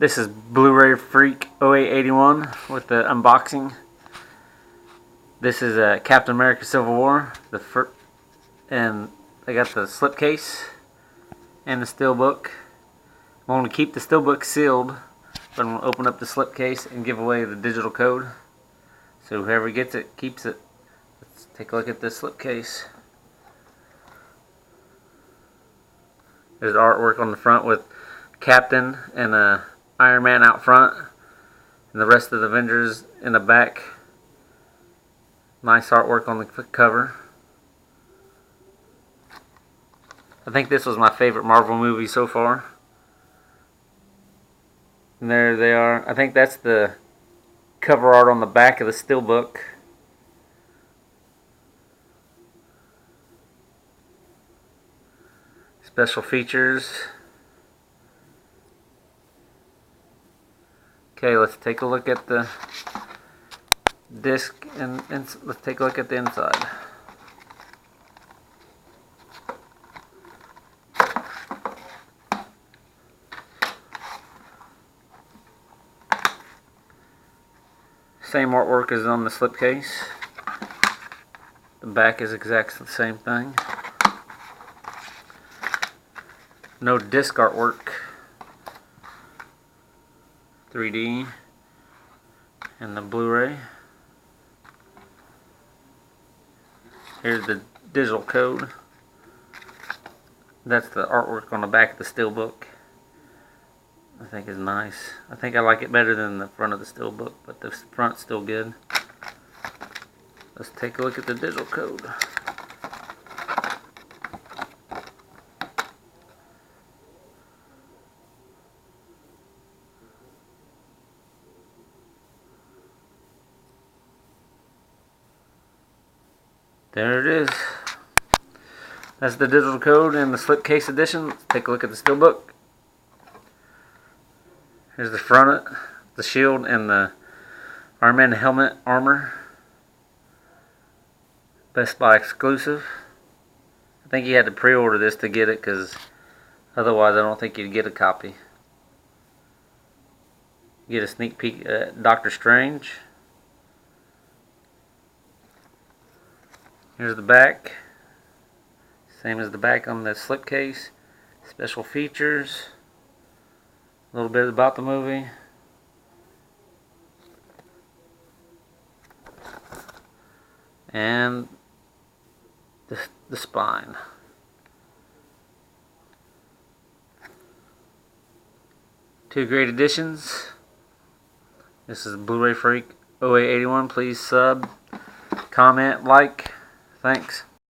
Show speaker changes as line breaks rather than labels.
This is Blu-ray Freak 0881 with the unboxing. This is Captain America Civil War, and I got the slipcase and the steelbook. I'm going to keep the steelbook sealed, but I'm going to open up the slipcase and give away the digital code. So whoever gets it keeps it. Let's take a look at this slipcase. There's artwork on the front with Captain and Iron Man out front, and the rest of the Avengers in the back. Nice artwork on the cover. I think this was my favorite Marvel movie so far. And there they are. I think that's the cover art on the back of the steelbook. Special features. Okay, let's take a look at the disc and let's take a look at the inside. Same artwork as on the slipcase. The back is exactly the same thing. No disc artwork. 3D and the Blu-ray. Here's the digital code. That's the artwork on the back of the steelbook. I think is nice. I think I like it better than the front of the steelbook, but the front's still good. Let's take a look at the digital code. There it is. That's the digital code in the slipcase edition. Let's take a look at the steelbook. Here's the front, the shield, and the Iron Man helmet armor. Best Buy exclusive. I think you had to pre-order this to get it, because otherwise I don't think you'd get a copy. You get a sneak peek at Doctor Strange. Here's the back. Same as the back on the slipcase. Special features. A little bit about the movie. And the spine. Two great editions. This is Blu-ray Freak 0881. Please sub, comment, like. Thanks.